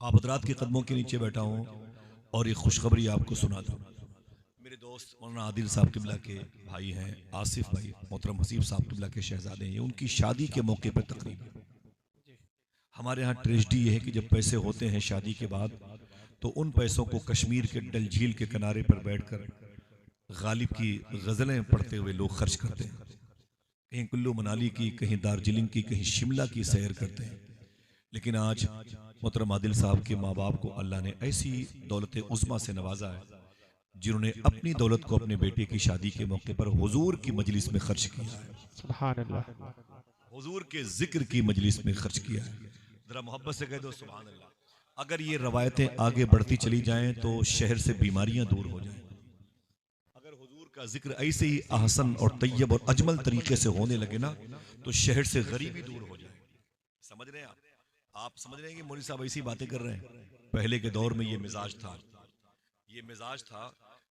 आप हजरात के कदमों के नीचे बैठा हूँ और ये खुशखबरी आपको सुना दूँ। मेरे दोस्त मौलाना आदिल साहब किबला के भाई हैं, आसिफ भाई, मोहतरम हसीब साहब किबला के शहजादे हैं, ये उनकी शादी के मौके पर तकरीब है। हमारे यहाँ ट्रेजिडी ये है कि जब पैसे होते हैं शादी के बाद तो उन पैसों को कश्मीर के डल झील के किनारे पर बैठकर गालिब की गज़लें पढ़ते हुए लोग खर्च करते हैं। कहीं कुल्लू मनाली की, कहीं दार्जिलिंग की, कहीं शिमला की सैर करते हैं। लेकिन आज मोहतरम आदिल साहब के माँ बाप को अल्लाह ने ऐसी दौलत उज़्मा से नवाजा है जिन्होंने अपनी दौलत को अपने बेटे की शादी के मौके पर हुजूर की मजलिस में खर्च किया है। सुभान अल्लाह। हुजूर के जिक्र की मजलिस में खर्च किया है। जरा मोहब्बत से कह दो सुभान अल्लाह। अगर ये रवायतें आगे बढ़ती चली जाएं तो शहर से बीमारियां दूर हो जाएं। अगर हुजूर का जिक्र ऐसे ही ahsan और तैयब और अजमल तरीके से होने लगे ना तो शहर से गरीबी दूर हो जाए। समझ रहे हैं आप समझ रहे हैं कि मौलवी साहब ऐसी बातें कर रहे हैं। पहले के दौर में ये मिजाज था, ये मिजाज था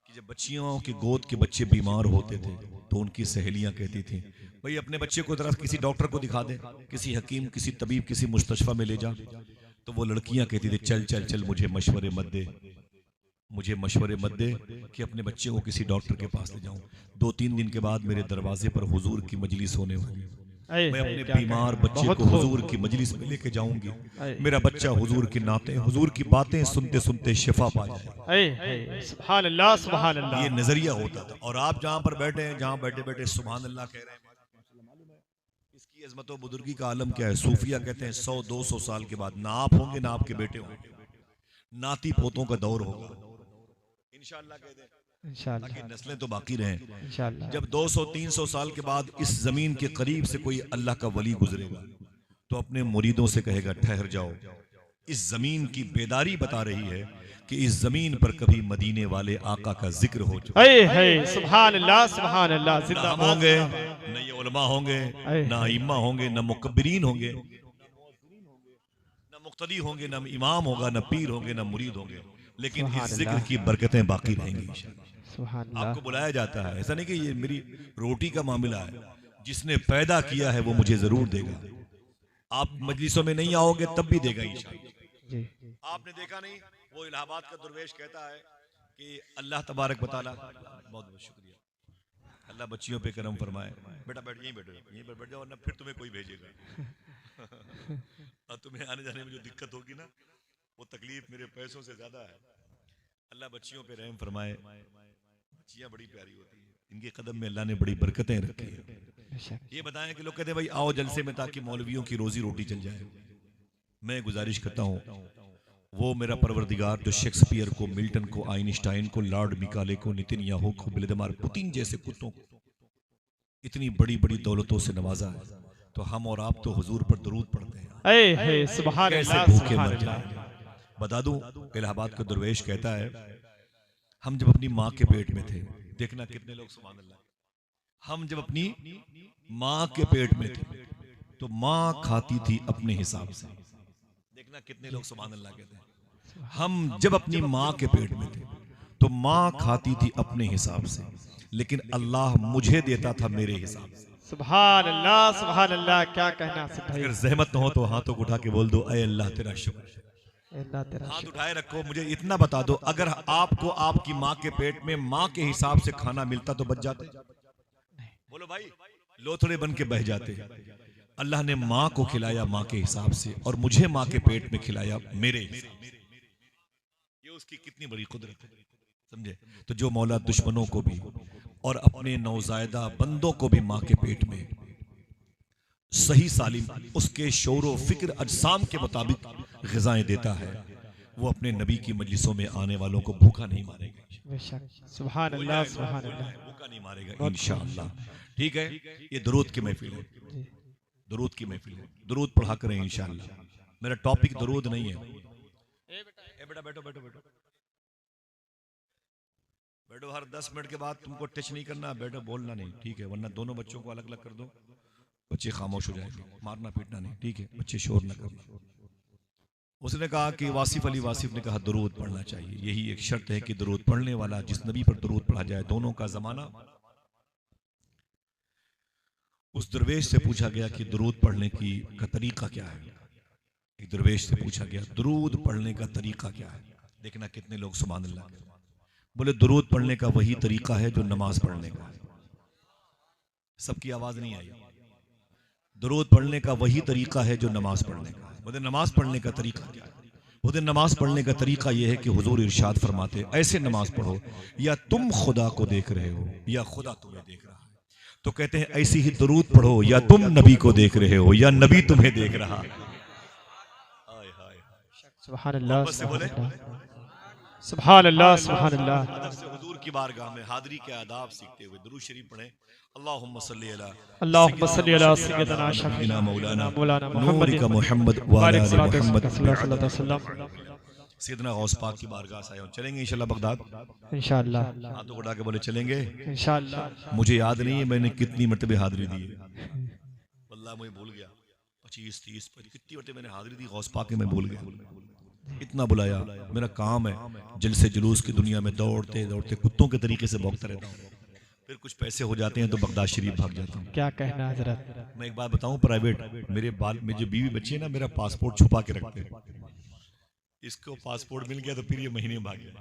कि जब बच्चियों के गोद के बच्चे बीमार होते थे तो उनकी सहेलियां कहती थी, भाई अपने बच्चे को जरा किसी डॉक्टर को दिखा दे, किसी हकीम, किसी तबीब, किसी मुस्तशफा में ले जा। तो वो लड़कियां कहती थी, चल चल चल, मुझे मशवरे मत दे, मुझे मशवरे मत दे कि अपने बच्चे को किसी डॉक्टर के पास ले जाऊं। 2-3 दिन के बाद मेरे दरवाजे पर हुजूर की मजलिस होने वाली है। मैं अपने बीमार बच्चे को हुजूर की मजलिस में लेके जाऊंगी। मेरा बच्चा हुजूर की नाते, हुजूर की बातें सुनते सुनते शिफा पा जाए। सुभान अल्लाह, सुभान अल्लाह। ये नजरिया होता था। और आप जहां पर बैठे हैं, जहां बैठे बैठे सुभान अल्लाह कह रहे हैं, इसकी अजमत व बुजुर्गी का आलम क्या है। सूफिया कहते हैं 100-200 साल के बाद ना आप होंगे ना आपके बेटे होंगे, नाती पोतों का दौर होगा इंशाअल्लाह। कह दें ताकि नस्लें तो बाकी रहें इंशाअल्लाह। जब 200-300 साल के बाद इस जमीन के करीब से कोई अल्लाह का वली गुजरेगा तो अपने मुरीदों से कहेगा, ठहर जाओ, इस जमीन की बेदारी बता रही है कि इस जमीन पर कभी मदीने वाले आका का जिक्र हो चुका है। सुभान अल्लाह, सुभान अल्लाह। जिंदाबाद होंगे, न ये उलमा होंगे, न इम्मा होंगे, न मुकब्बिरीन होंगे, न मुक्तदी होंगे, न इमाम होगा, न पीर होंगे, न मुरीद होंगे, लेकिन इस जिक्र की बरकतें बाकी रहेंगी। आपको बुलाया जाता है, ऐसा नहीं कि ये मेरी रोटी का मामला है, जिसने पैदा किया है वो मुझे जरूर देगा। आप मजलिसों में नहीं आओगे तब भी देगा इंशाअल्लाह। आपने देखा नहीं, वो इलाहाबाद का दुर्वेश कहता है कि अल्लाह तबारक व तआला, बहुत बहुत शुक्रिया, अल्लाह बच्चियों पे करम फरमाए। बेटा बैठ, यहीं बैठो, यहीं पर बैठ जाओ, वरना फिर तुम्हें कोई भेजेगा। और तुम्हें आने जाने में जो दिक्कत होगी ना, वो तकलीफ मेरे पैसों से ज्यादा है। अल्लाह बच्चियों पे रहम फरमाए। बच्चियां बड़ी प्यारी होती हैं, इनके कदम में अल्लाह ने बड़ी बरकतें रखी है। ये बताएं कि लोग कहते हैं भाई आओ जलसे में ताकि मौलवियों की रोजी रोटी चल जाए। मैं गुजारिश करता हूँ, वो मेरा परवरदिगार जो शेक्सपियर को, मिल्टन को, आइंस्टाइन को, लॉर्ड मिकाले को, नितिनयाहू को, व्लादिमीर पुतिन जैसे कुत्तों को इतनी बड़ी बड़ी दौलतों से नवाजा है, तो हम और आप तो हुजूर पर दरूद पढ़ते हैं, कैसे भूखे मर जाए। बता दूं, इलाहाबाद का दुर्वेश कहता है, हम जब अपनी माँ के पेट में थे, देखना कितने लोग सुभान अल्लाह, हम जब अपनी माँ के पेट में थे तो माँ खाती थी अपने हिसाब से। देखना कितने लोग सुभान अल्लाह कहते हैं। हम जब अपनी माँ के पेट में थे तो माँ खाती थी अपने हिसाब से, लेकिन अल्लाह मुझे देता था मेरे हिसाब से। सुभान अल्लाह, सुभान अल्लाह। क्या कहना। अगर जहमत न हो तो हाथों को उठा के बोल दो, ऐ अल्लाह तेरा शुक्र। हाथ उठाए रखो, मुझे इतना बता दो, अगर आपको आपकी माँ के पेट में माँ के हिसाब से खाना मिलता तो बच जाते? बोलो भाई, लोथड़े बन के बह जाते। अल्लाह ने माँ को खिलाया माँ के हिसाब से और मुझे माँ के पेट में खिलाया मेरे हिसाब से। ये उसकी कितनी बड़ी कुदरत है, समझे। तो जो मौला दुश्मनों को भी और अपने नौजायदा बंदों को भी माँ के पेट में सही सालिम उसके शोरो फिक्र अजसाम के मुताबिक ग़िज़ाएं देता है, वो अपने नबी की मजलिसों में आने वालों को भूखा नहीं मारेगा। सुभान अल्लाह, सुभान अल्लाह। भूखा नहीं मारेगा इंशाअल्लाह। ठीक है, ये दुरूद की महफिल है, दुरूद की महफिल है, दुरूद पढ़ा करें इंशाअल्लाह। मेरा टॉपिक दुरूद नहीं है। बेटा बैठो बैठो बैठो बैठो, हर 10 मिनट के बाद तुमको टच नहीं करना, बैठो, बोलना नहीं, ठीक है, वरना दोनों बच्चों को अलग अलग कर दो, बच्चे खामोश हो जाएंगे, मारना पीटना नहीं, ठीक है, बच्चे शोर न करना। उसने कहा कि वासिफ अली वासिफ ने कहा दुरूद पढ़ना चाहिए, यही एक शर्त है कि दुरूद पढ़ने वाला, जिस नबी पर दुरूद पढ़ा जाए, दोनों का जमाना। उस दरवेश से पूछा गया कि दुरूद पढ़ने की का तरीका क्या है। एक दरवेश से पूछा गया दुरूद पढ़ने का तरीका क्या है। देखना कितने लोग सुभान अल्लाह कहते हैं। बोले दुरूद पढ़ने का वही तरीका है जो नमाज पढ़ने का है। सबकी आवाज नहीं आई। दुरूद पढ़ने का वही तरीका है जो नमाज पढ़ने का है। बोले नमाज पढ़ने का तरीका क्या है। बोले नमाज पढ़ने का तरीका यह है कि हुजूर इरशाद फरमाते ऐसे नमाज पढ़ो या तुम खुदा को देख रहे हो या खुदा तुम्हें देख रहा है। तो कहते हैं ऐसी ही दुरूद पढ़ो या तुम नबी को देख रहे हो या नबी तुम्हें देख रहा है। सुभान अल्लाह मोहब्बत से बोले सुभान अल्लाह सुभान अल्लाह। अदब से हुजूर की बारगाह में हाजिरी के आदाब सीखते हुए दुरूद शरीफ पढ़ें। अल्लाहुम्मा सल्ली अला अल्लाहुम्मा सल्ली अला सय्यिदना शफीना मौलाना मौलाना नूर का मोहम्मद व बारिक आले सल्लल्लाहु मोहम्मद अलैहि वसल्लम। सैयदना गौस पाक की बारगाह से आए हैं। चलेंगे इंशाल्लाह बगदाद। इंशाअल्लाह हाथों को उठा के बोले चलेंगे। इंशाअल्लाह। मुझे याद नहीं है मैंने कितनी मरतबे हाजिरी दी है। वल्लाह मुझे भूल गया 25 30 कितनी मरतबे मैंने हाजिरी दी गौस पाक के मैं भूल गया। इतना बुलाया मेरा काम है जलसे जुलूस की दुनिया में दौड़ते दौड़ते कुत्तों के तरीके से भौंकता रहता हूँ। फिर कुछ पैसे हो जाते हैं तो बगदाद शरीफ भाग जाता हूँ। क्या कहना हजरत। मैं एक बात बताऊं प्राइवेट मेरे बाल में जो बीवी बच्ची है ना मेरा पासपोर्ट छुपा के रखते हैं। इसको पासपोर्ट मिल गया तो फिर ये महीने में भाग गया।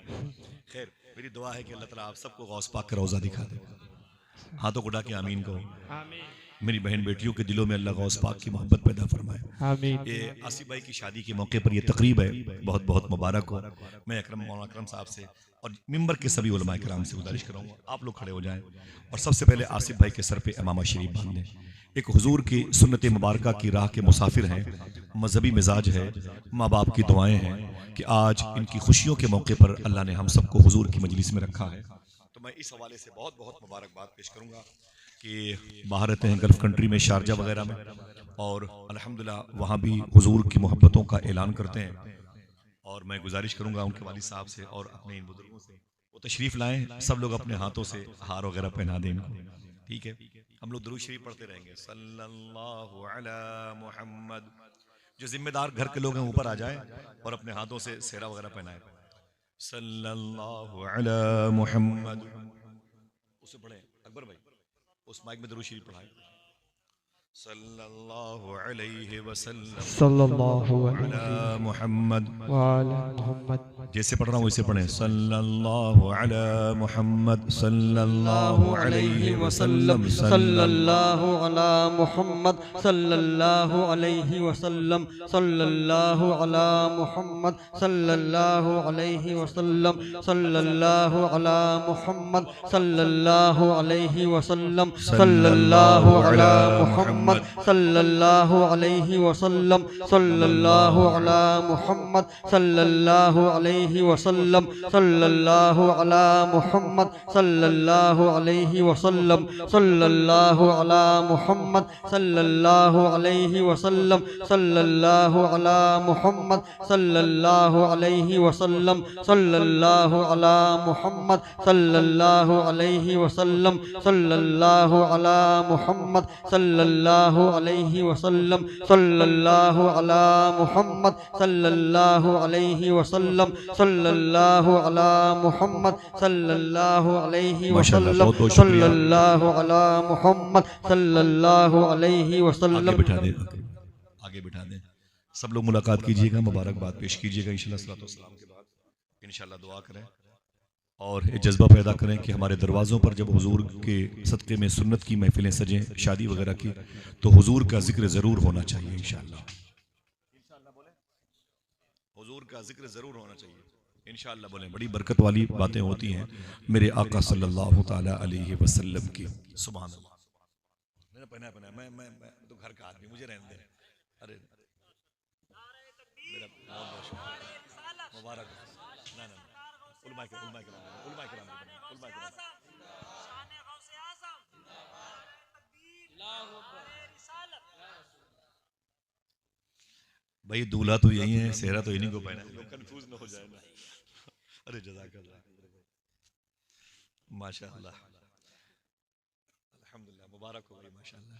खैर मेरी दुआ है कि अल्लाह ताला आप सबको गौस पाक का रोजा दिखा दे। हाथों को उठा के आमीन कहो। मेरी बहन बेटियों के दिलों में अल्लाह गौस पाक की मोहब्बत पैदा फरमाए। आमीन। ये आसिफ भाई की शादी के मौके पर ये तकरीब है बहुत बहुत मुबारक हो। मैं अकरम मौलाना अकरम साहब से और मिंबर के सभी उलमा किराम से गुजारिश करूंगा आप लोग खड़े हो जाएं और सबसे पहले आसिफ भाई के सर पे इमामा शरीफ बांध लें। एक हुजूर की सुन्नत मुबारका की राह के मुसाफिर हैं, मजहबी मिजाज है, माँ बाप की दुआएं हैं कि आज इनकी खुशियों के मौके पर अल्लाह ने हम सबको हुजूर की मजलिस में रखा है। तो मैं इस हवाले से बहुत बहुत मुबारकबाद पेश करूंगा कि बाहर रहते हैं गल्फ कंट्री में शारजा वगैरह में और अल्हम्दुलिल्लाह वहाँ भी हुजूर की मोहब्बतों का ऐलान करते हैं। और मैं गुजारिश करूंगा उनके वालिद साहब से और अपने इन बुजुर्गों से वो तशरीफ लाएं। सब लोग अपने हाथों से हार वगैरह पहना दें इनको। ठीक है हम लोग दुरूद शरीफ पढ़ते रहेंगे। सल्लल्लाहु अला मुहम्मद। जो जिम्मेदार घर के लोग हैं ऊपर आ जाए और अपने हाथों से सेहरा वगैरह पहनाए। सल्लल्लाहु अला मुहम्मद। उसे पढ़े अकबर भाई उस माइक में दुरूद शरीफ पढ़ाए। सल्लल्लाहु अलैहि वसल्लम सल्लल्लाहु अला मुहम्मद व अला मुहम्मद। जैसे पढ़ रहा हूँ वैसे पढ़ें। सल्लल्लाहु अला मुहम्मद सल्लल्लाहु अलैहि वसल्लम सल्लल्लाहु अला मुहम्मद सल्लल्लाहु अलैहि वसल्लम सल्लल्लाहु अला मुहम्मद सल्लल्लाहु अलैहि वसल्लम सल्लल्लाहु अला मुहम्मद सल्लल्लाहु अलैहि वसल्लम सल्लल्लाहु अला मुहम्मद सल्लल्लाहु अलैहि वसल्लम सल्लल्लाहु अला मुहम्मद सल्लल्लाहु अलैहि वसल्लम सल्लल्लाहु अला मुहम्मद सल्लल्लाहु अलैहि वसल्लम सल्लल्लाहु अला मुहम्मद सल्लल्लाहु अलैहि वसल्लम सल्लल्लाहु अला मुहम्मद सल्लल्लाहु अलैहि वसल्लम सल्लल्लाहु अला मुहम्मद सल्लल्लाहु अलैहि वसल्लम सल्लल्लाहु अला मुहम्मद सल्लल्लाहु अलैहि वसल्लम सल्लल्लाहु अला मुहम्मद सल्लल्लाहु अलैहि वसल्लम सल्लल्लाहु अला मुहम्मद सल्लल्लाहु अलैहि वसल्लम सल्लल्लाहु अला मुहम्मद सल्लल्लाहु अलैहि वसल्लम। आगे बिठा दें सब लोग मुलाकात कीजिएगा मुबारकबाद पेश कीजिएगा इंशाल्लाह सलातो सलाम के बाद इंशाल्लाह दुआ करें और ये जज्बा पैदा करें कि हमारे दरवाज़ों पर जब हुजूर के सदक़े में सुन्नत की महफिलें सजें शादी वगैरह की तो हुजूर का जिक्र ज़रूर होना चाहिए। इंशाल्लाह बोले हुजूर का जिक्र ज़रूर होना चाहिए। इंशाल्लाह बोले बड़ी बरकत वाली बातें होती हैं मेरे आका सल्लल्लाहु ताला अलैहि वसल्लम की। सुभान अल्लाह। मैंने पहना मैं तो घर का आदमी मुझे रहने दे। अरे मेरा बहुत शुक्रिया मुबारक। ना ना उलमा किराम भाई दूल्हा तो यही है सेहरा तो इन्हीं को पहना है कंफ्यूज ना हो जाए ना। अरे जज़ाकल्लाह माशाअल्लाह अल्हम्दुलिल्लाह मुबारक हो भाई माशाअल्लाह।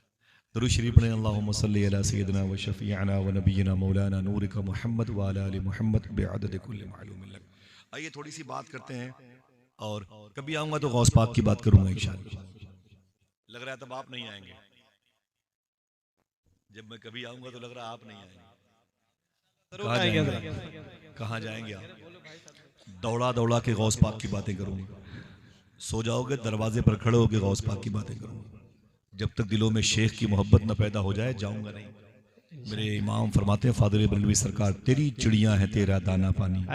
दुरूद शरीफ पढ़ें। अल्लाहुम्मा सल्ली अला सय्यिदिना व शफीअना व नबिय्यिना मौलाना नूर का मोहम्मद व अला आलि मोहम्मद बिअदद कुल्ल मालूम लक। आइए थोड़ी सी बात करते हैं और कभी आऊंगा तो गौस पाक की बात करूंगा इंशाअल्लाह। लग रहा है तब आप नहीं आएंगे। जब मैं कभी आऊंगा तो लग रहा है आप नहीं आएंगे। कहाँ जाएंगे? कहाँ जाएंगे आप? दौड़ा दौड़ा के गौस पाक की बातें करूंगा। सो जाओगे दरवाजे पर खड़े होकर गौस पाक की बातें करूंगा। जब तक दिलों में शेख की मोहब्बत न पैदा हो जाए जाऊंगा नहीं। मेरे इमाम फरमाते हैं फादर बरेलवी सरकार, तेरी चिड़ियां हैं तेरा दाना पानी,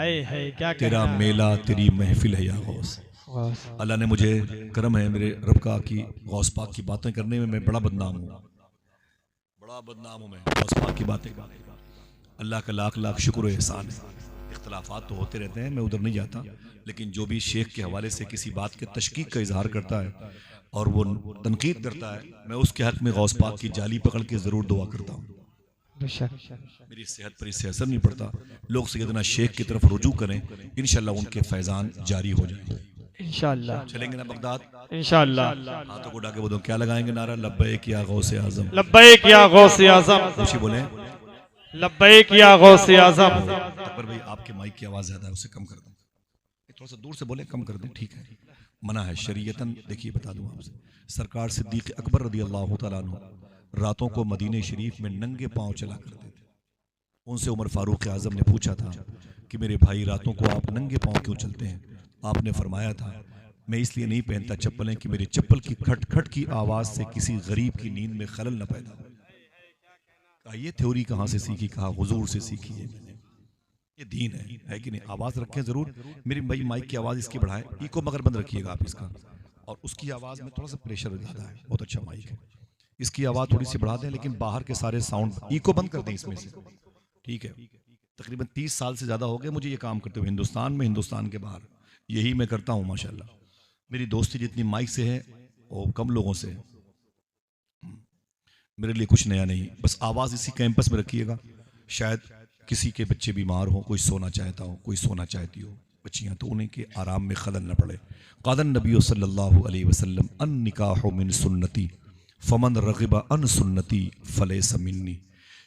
क्या तेरा मेला तेरी महफिल है या गौस। अल्लाह ने मुझे करम है मेरे रब का कि गौस पाक की बातें करने में मैं बड़ा बदनाम हूँ, बड़ा बदनाम हूँ मैं गौस पाक की बातें। अल्लाह का लाख लाख शुक्र और एहसान है। इख्तलाफात तो होते रहते हैं, मैं उधर नहीं जाता, लेकिन जो भी शेख के हवाले से किसी बात के तशकीक का इजहार करता है और वो तनकीद करता है, मैं उसके हक में गौस पाक की जाली पकड़ के ज़रूर दुआ करता हूँ। मेरी सेहत पर इससे असर नहीं पड़ता। लोग सैयदना शेख की तरफ रुजू करें, इंशाल्लाह उनके फैजान जारी हो जाएंगे। इंशाल्लाह चलेंगे ना बगदाद? इंशाल्लाह। हाथों को उठा के बोलो, क्या लगाएंगे नारा? लब्बैक या गौसे आजम, लब्बैक या गौसे आजम, खुशी बोले लब्बैक या गौसे आजम। अकबर भाई आपके माइक की आवाज़ ज़्यादा है, उसे कम कर दें, थोड़ा सा दूर से बोले, कम कर दें, ठीक है? मना है शरीयतन। देखिए बता दूं आपसे, सरकार सिद्दीक अकबर रदी अल्लाह तआला अन्हु रातों को मदीने शरीफ में नंगे पांव चला करते थे। उनसे उमर फारूक आजम ने पूछा था कि मेरे भाई रातों को आप नंगे पांव क्यों चलते हैं? आपने फरमाया था, मैं इसलिए नहीं पहनता चप्पलें कि मेरी चप्पल की खट खट की आवाज़ से किसी गरीब की नींद में खलल न पैदा हो। कहा ये थ्योरी कहाँ से सीखी? कहा हुजूर से सीखी है मैंने। ये दीन है कि नहीं? आवाज़ रखें ज़रूर। मेरी भाई माइक की आवाज़ इसकी बढ़ाएं, इको मगर बंद रखिएगा आप इसका, और उसकी आवाज़ में थोड़ा सा प्रेशर ज़्यादा है। बहुत अच्छा माइक है, इसकी आवाज़ थोड़ी सी बढ़ा दें, लेकिन बाहर के सारे साउंड इको बंद कर दें इसमें से, ठीक है? तकरीबन 30 साल से ज़्यादा हो गए मुझे ये काम करते हुए, हिंदुस्तान में, हिंदुस्तान के बाहर, यही मैं करता हूँ माशाल्लाह। मेरी दोस्ती जितनी माइक से है वो कम लोगों से है। मेरे लिए कुछ नया नहीं, बस आवाज़ इसी कैंपस में रखिएगा। शायद किसी के बच्चे बीमार हो, कोई सोना चाहता हो, कोई सोना चाहती हो बच्चियाँ, तो उन्हें के आराम में खलल न पड़े। क़ाल नबी सल्लल्लाहु अलैहि वसल्लम अन निकाहु मिन सुन्नती फमन रग़िबा अन सुन्नती फलैसा मिन्नी।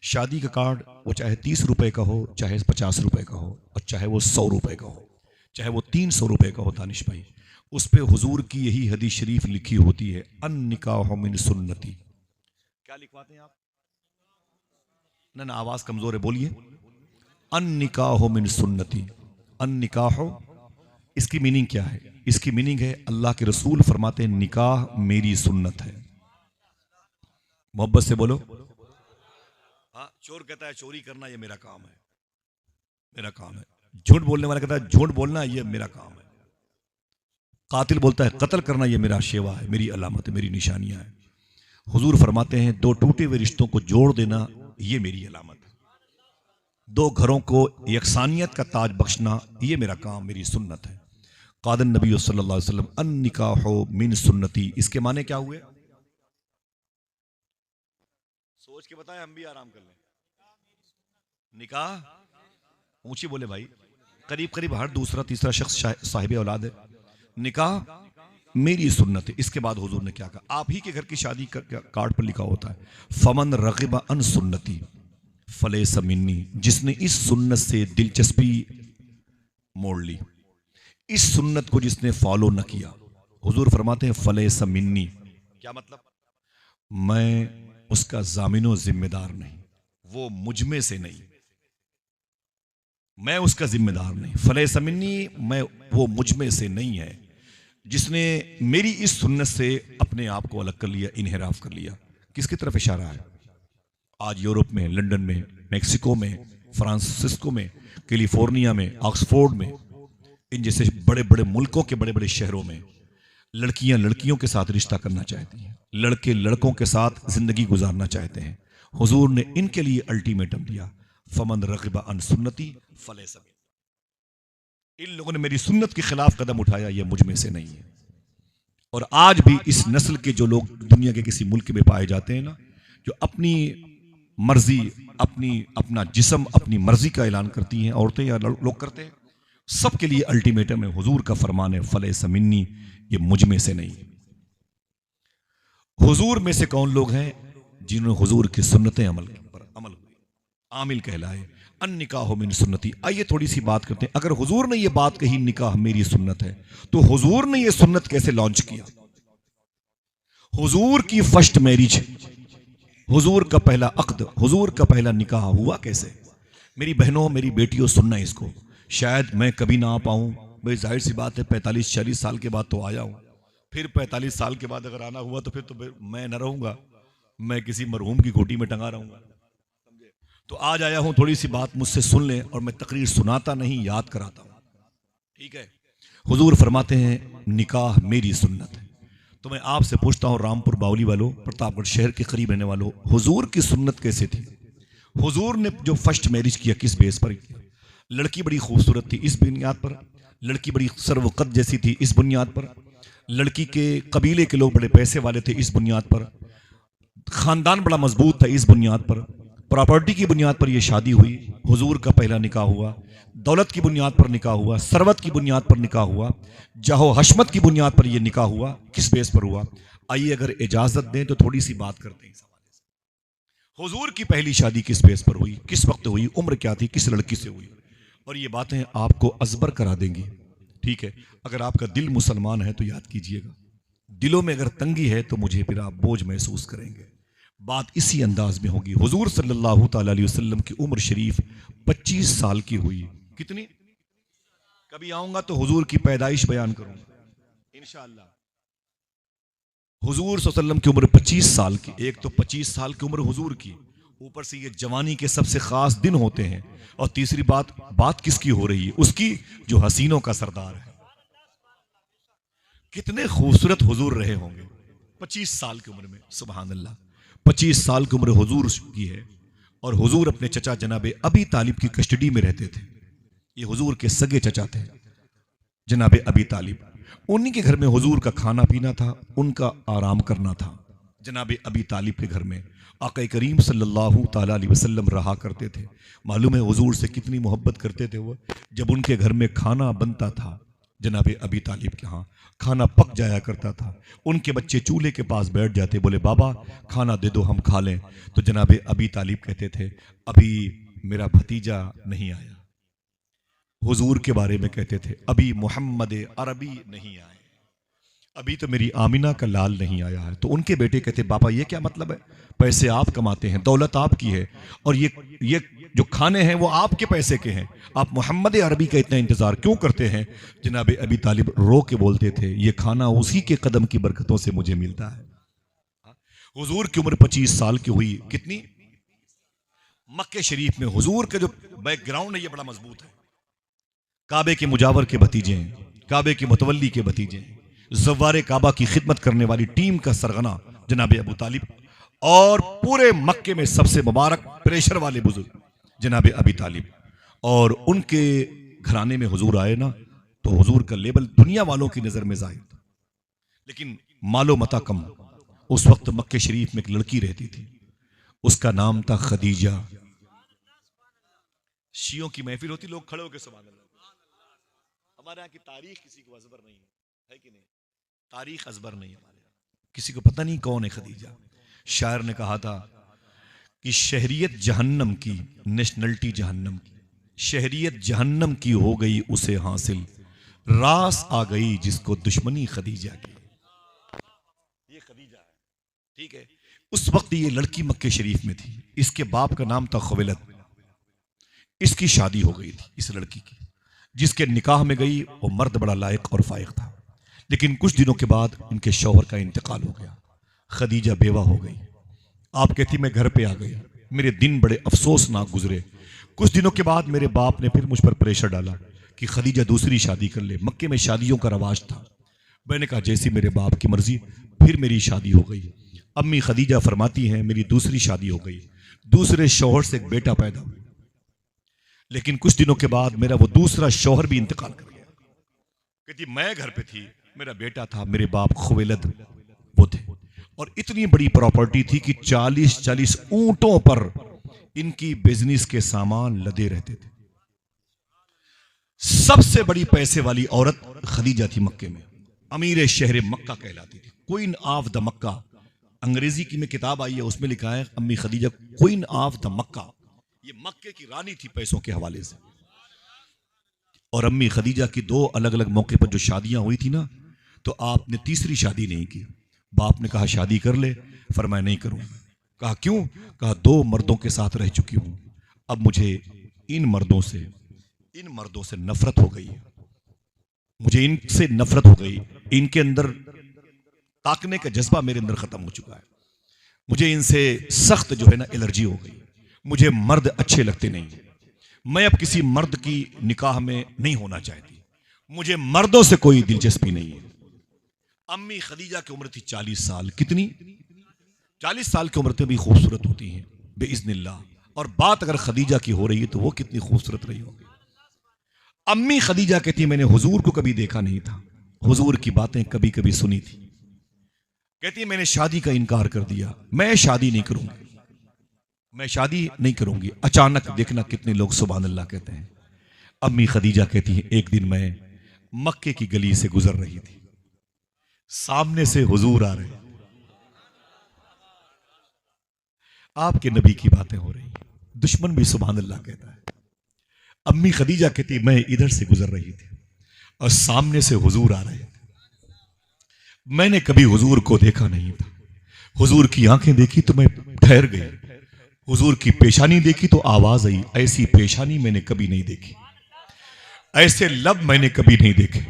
शादी का कार्ड वो चाहे 30 रुपए का हो, चाहे 50 रुपए का हो, और चाहे वो 100 रुपए का हो, चाहे वो 300 रुपए का हो, दानिश भाई, उस पे हुजूर की यही हदीस शरीफ लिखी होती है, अन निकाहु मिन सुन्नती। क्या लिखवाते हैं आप? ना आवाज कमजोर है, बोलिए। अन निकाहु मिन सुन्नती। अन निकाहु, इसकी मीनिंग क्या है? इसकी मीनिंग है, अल्लाह के रसूल फरमाते हैं निकाह मेरी सुन्नत है। मोहब्बत से बोलो। हाँ, चोर कहता है चोरी करना ये मेरा काम है, मेरा काम है। झूठ बोलने वाला कहता है झूठ बोलना ये मेरा काम है। कातिल बोलता है कत्ल करना ये मेरा शेवा है, मेरी अलामत है, मेरी निशानियां है। हुजूर फरमाते हैं दो टूटे हुए रिश्तों को जोड़ देना ये मेरी अलामत है। दो घरों को यकसानियत का ताज बख्शना ये मेरा काम, मेरी सुन्नत है। क़ाल नबी सल्लल्लाहु अलैहि वसल्लम अन निकाहु मिन सुन्नती। इसके माने क्या हुए? सोच के बताएं, हम भी आराम कर लें। निकाह ऊंची बोले भाई, करीब करीब हर दूसरा तीसरा शख्स साहिब औलाद है। निकाह मेरी सुन्नत है। इसके बाद हुजूर ने क्या कहा? आप ही के घर की शादी कार्ड पर लिखा होता है फमन रग़िबा अन सुन्नती फलैसा मिन्नी। जिसने इस सुन्नत से दिलचस्पी मोड़ ली, इस सुन्नत को जिसने फॉलो न किया, हुजूर फरमाते हैं फलैसा मिन्नी। क्या मतलब? मैं उसका जामिनो जिम्मेदार नहीं, वो मुझ में से नहीं, मैं उसका जिम्मेदार नहीं। फलैसा मिन्नी, मैं, वो मुझ में से नहीं है। जिसने मेरी इस सुन्नत से अपने आप को अलग कर लिया, इन्हिराफ कर लिया। किसकी तरफ इशारा है? आज यूरोप में, लंदन में, मेक्सिको में, फ्रांसिस्को में, कैलिफोर्निया में, ऑक्सफोर्ड में, इन जैसे बड़े बड़े मुल्कों के बड़े बड़े शहरों में लड़कियां लड़कियों के साथ रिश्ता करना चाहती हैं, लड़के लड़कों के साथ जिंदगी गुजारना चाहते हैं। हुजूर ने इनके लिए अल्टीमेटम दिया, फमन रग़िबा अन सुन्नती फलैसा मिन्नी। इन लोगों ने मेरी सुन्नत के खिलाफ कदम उठाया, ये मुझ में से नहीं है। और आज भी इस नस्ल के जो लोग दुनिया के किसी मुल्क में पाए जाते हैं ना, जो अपनी मर्जी, अपना जिस्म अपनी मर्जी का ऐलान करती हैं, औरतें या लोग करते हैं, सबके लिए अल्टीमेटम है, हुजूर का फरमान है फलैसा मिन्नी, ये मुझ में से नहीं। हुजूर में से कौन लोग हैं? जिन्होंने हुजूर की सुन्नतें अमल हुई, आमिल कहलाए। अन निकाह मिन सुन्नती। आइए थोड़ी सी बात करते हैं। अगर हुजूर ने ये बात कही निकाह मेरी सुन्नत है, तो हुजूर ने ये सुन्नत कैसे लॉन्च किया? हुजूर की फर्स्ट मैरिज, हुजूर का पहला अक्द, हुजूर का पहला निकाह हुआ कैसे? मेरी बहनों, मेरी बेटियों, सुनना इसको। शायद मैं कभी ना आ पाऊँ, भाई जाहिर सी बात है, 45-40 साल के बाद तो आया हूँ। फिर 45 साल के बाद अगर आना हुआ तो फिर मैं न रहूँगा, मैं किसी मरहूम की घोटी में टंगा रहूँगा। तो आज आया हूँ, थोड़ी सी बात मुझसे सुन लें, और मैं तकरीर सुनाता नहीं, याद कराता हूँ, ठीक है। हुजूर फरमाते हैं निकाह मेरी सुन्नत है। तो मैं आपसे पूछता हूँ, रामपुर बावली वालों, प्रतापगढ़ शहर के करीब रहने वालों, हुजूर की सुन्नत कैसे थी? हुजूर ने जो फर्स्ट मैरिज किया किस बेस पर किया? लड़की बड़ी खूबसूरत थी इस बुनियाद पर, लड़की बड़ी सर्वकत जैसी थी इस बुनियाद पर, लड़की के कबीले के लोग बड़े पैसे वाले थे इस बुनियाद पर, खानदान बड़ा मजबूत था इस बुनियाद पर, प्रॉपर्टी की बुनियाद पर यह शादी हुई। हुजूर का पहला निकाह हुआ, दौलत की बुनियाद पर निकाह हुआ, सरवत की बुनियाद पर निकाह हुआ, जाहो हशमत की बुनियाद पर यह निकाह हुआ। किस बेस पर हुआ? आइए अगर इजाजत दें तो थोड़ी सी बात करते हैं इस हवाले से। हुजूर की पहली शादी किस बेस पर हुई, किस वक्त हुई, उम्र क्या थी, किस लड़की से हुई? और ये बातें आपको अजबर करा देंगी, ठीक है। अगर आपका दिल मुसलमान है तो याद कीजिएगा, दिलों में अगर तंगी है तो मुझे फिर आप बोझ महसूस करेंगे। बात इसी अंदाज में होगी। हुजूर सल्लल्लाहु ताला अलैहि वसल्लम की उम्र शरीफ 25 साल की हुई। कितनी? कभी आऊंगा तो हुजूर की पैदाइश बयान करूंगा इंशाअल्लाह। हुजूर सल्लल्लाहु अलैहि वसल्लम की उम्र 25 साल की। एक तो 25 साल की उम्र हुजूर की, ऊपर से ये जवानी के सबसे खास दिन होते हैं, और तीसरी बात किसकी हो रही है? उसकी जो हसीनों का सरदार है। कितने खूबसूरत हुजूर रहे होंगे 25 साल की उम्र में, सुभान अल्लाह। 25 साल की उम्र हुजूर की है, और हुजूर अपने चचा जनाबे अबी तालिब की कस्टडी में रहते थे। ये हुजूर के सगे चचा थे जनाबे अबी तालिब। उन्हीं के घर में हुजूर का खाना पीना था, उनका आराम करना था। जनाबे अबी तालिब के घर में आका करीम सल्लल्लाहु ताला अलैहि वसल्लम रहा करते थे। मालूम है हुजूर से कितनी मोहब्बत करते थे वो। जब उनके घर में खाना बनता था, जनाबे अबी तालिब के यहाँ खाना पक जाया करता था, उनके बच्चे चूल्हे के पास बैठ जाते, बोले बाबा खाना दे दो हम खा लें। तो जनाबे अबी तालिब कहते थे अभी मेरा भतीजा नहीं आया। हुजूर के बारे में कहते थे अभी मोहम्मद अरबी नहीं आए, अभी तो मेरी आमिना का लाल नहीं आया है। तो उनके बेटे कहते बाबा ये क्या मतलब है? पैसे आप कमाते हैं, दौलत आपकी है, और ये जो खाने हैं वो आपके पैसे के हैं, आप मोहम्मद अरबी का इतना इंतजार क्यों करते हैं? जनाबे अबी तालिब रो के बोलते थे ये खाना उसी के कदम की बरकतों से मुझे मिलता है। हुजूर की उम्र 25 साल की हुई। कितनी? मक्के शरीफ में हुजूर का जो बैकग्राउंड है ये बड़ा मजबूत है। काबे के मुजावर के भतीजे हैं, काबे के मुतवल्ली के भतीजे हैं, ज़व्वारे काबा की खिदमत करने वाली टीम का सरगना जनाबे अबू तालिब, और पूरे मक्के में सबसे मुबारक प्रेशर वाले बुजुर्ग जनाबे अबी तालिब। और उनके घराने में हुजूर आए ना, तो हुजूर का लेवल दुनिया वालों की नजर में जाहिर था। लेकिन मालो मता कम। उस वक्त मक्के शरीफ में एक लड़की रहती थी, उसका नाम था खदीजा। शियों की महफिल होती, लोग खड़े होकर सुभान अल्लाह। हमारे यहाँ की तारीख किसी को अजबर नहीं है कि नहीं? तारीख अजबर नहीं हमारे यहाँ, किसी को पता नहीं कौन है खदीजा। शायर ने कहा था कि शहरियत जहन्नम की, नेशनलिटी जहन्नम की, शहरियत जहन्नम की हो गई उसे हासिल, रास आ गई जिसको दुश्मनी खदीजा की। ये खदीजा है, ठीक है। उस वक्त ये लड़की मक्के शरीफ में थी, इसके बाप का नाम था खुवैलद। इसकी शादी हो गई थी इस लड़की की, जिसके निकाह में गई वो मर्द बड़ा लायक और फायक था। लेकिन कुछ दिनों के बाद इनके शौहर का इंतकाल हो गया, खदीजा बेवा हो गई। आप कहती मैं घर पे आ गई, मेरे दिन बड़े अफसोसनाक गुजरे। कुछ दिनों के बाद मेरे बाप ने फिर मुझ पर प्रेशर डाला कि खदीजा दूसरी शादी कर ले। मक्के में शादियों का रवाज था। मैंने कहा जैसी मेरे बाप की मर्जी। फिर मेरी शादी हो गई। अम्मी खदीजा फरमाती हैं मेरी दूसरी शादी हो गई, दूसरे शौहर से एक बेटा पैदा हुआ। लेकिन कुछ दिनों के बाद मेरा वो दूसरा शौहर भी इंतकाल कर गया। कहती मैं घर पे थी, मेरा बेटा था, मेरे बाप खुवैलद वो थे, और इतनी बड़ी प्रॉपर्टी थी कि 40-40 ऊंटों पर इनकी बिजनेस के सामान लदे रहते थे। सबसे बड़ी पैसे वाली औरत खदीजा थी मक्के में, अमीर शहर मक्का कहलाती थी, क्वीन ऑफ द मक्का। अंग्रेजी की में किताब आई है, उसमें लिखा है अम्मी खदीजा क्वीन ऑफ द मक्का। ये मक्के की रानी थी पैसों के हवाले से। और अम्मी खदीजा की 2 अलग अलग मौके पर जो शादियां हुई थी ना, तो आपने तीसरी शादी नहीं की। बाप ने कहा शादी कर ले, फरमाया नहीं करूंगा। कहा क्यों? कहा 2 मर्दों के साथ रह चुकी हूं, अब मुझे इन मर्दों से नफरत हो गई है। मुझे इनसे नफरत हो गई, इनके अंदर ताकने का जज्बा मेरे अंदर खत्म हो चुका है। मुझे इनसे सख्त जो है ना एलर्जी हो गई। मुझे मर्द अच्छे लगते नहीं। मैं अब किसी मर्द की निकाह में नहीं होना चाहती। मुझे मर्दों से कोई दिलचस्पी नहीं है। अम्मी खदीजा की उम्र थी 40 साल। कितनी? 40 साल की उम्र भी खूबसूरत होती हैं बेइज़्निल्लाह। और बात अगर खदीजा की हो रही है तो वो कितनी खूबसूरत रही होगी। अम्मी खदीजा कहती मैंने हुजूर को कभी देखा नहीं था, हुजूर की बातें कभी कभी सुनी थी। कहती मैंने शादी का इनकार कर दिया, मैं शादी नहीं करूंगी। अचानक देखना कितने लोग सुभान अल्लाह कहते हैं। अम्मी खदीजा कहती है एक दिन मैं मक्के की गली से गुजर रही थी, सामने से हुजूर आ रहे, आपके नबी की बातें हो रही, दुश्मन भी सुभान अल्लाह कहता है। अम्मी खदीजा कहती मैं इधर से गुजर रही थी और सामने से हुजूर आ रहे थे। मैंने कभी हुजूर को देखा नहीं था। हुजूर की आंखें देखी तो मैं ठहर गई, हुजूर की पेशानी देखी तो आवाज आई। ऐसी पेशानी मैंने कभी नहीं देखी, ऐसे लब मैंने कभी नहीं देखे,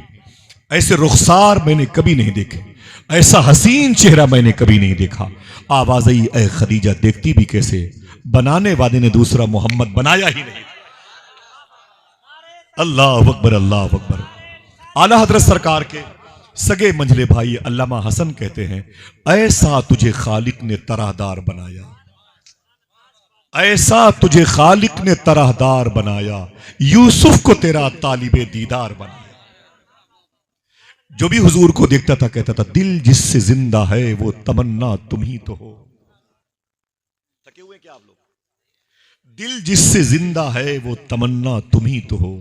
ऐसे रुखसार मैंने कभी नहीं देखे, ऐसा हसीन चेहरा मैंने कभी नहीं देखा। आवाज आई ऐ खदीजा देखती भी कैसे, बनाने वाले ने दूसरा मोहम्मद बनाया ही नहीं। अल्लाह अकबर, अल्लाह अकबर। आला हजरत सरकार के सगे मंझले भाई अल्लामा हसन कहते हैं ऐसा तुझे खालिक ने तरहदार बनाया, ऐसा तुझे खालिक ने तरहदार बनाया, यूसुफ को तेरा तालिबे दीदार बनाया। जो भी हुजूर को देखता था कहता था दिल जिससे जिंदा है वो तमन्ना तुम ही तो हो। थके हुए क्या आप लोग? दिल जिससे जिंदा है वो तमन्ना तुम ही तो हो,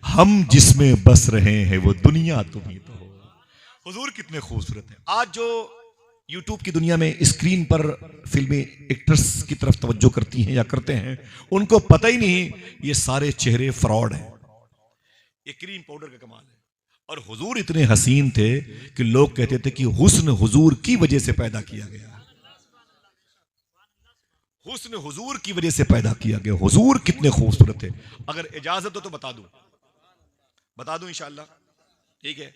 हम जिसमें बस रहे हैं वो दुनिया तुम ही तो हो। हुजूर कितने खूबसूरत हैं। आज जो यूट्यूब की दुनिया में स्क्रीन पर फिल्मी एक्टर्स की तरफ तवज्जो करती हैं या करते हैं, उनको पता ही नहीं ये सारे चेहरे फ्रॉड हैं, ये क्रीम पाउडर का कमाल है। और हुजूर इतने हसीन थे कि लोग कहते थे कि हुस्न हुजूर की वजह से पैदा किया गया, हुस्न हुजूर की वजह से पैदा किया गया। हुजूर कितने खूबसूरत थे। अगर इजाजत हो तो बता दूं इंशाअल्लाह, ठीक है।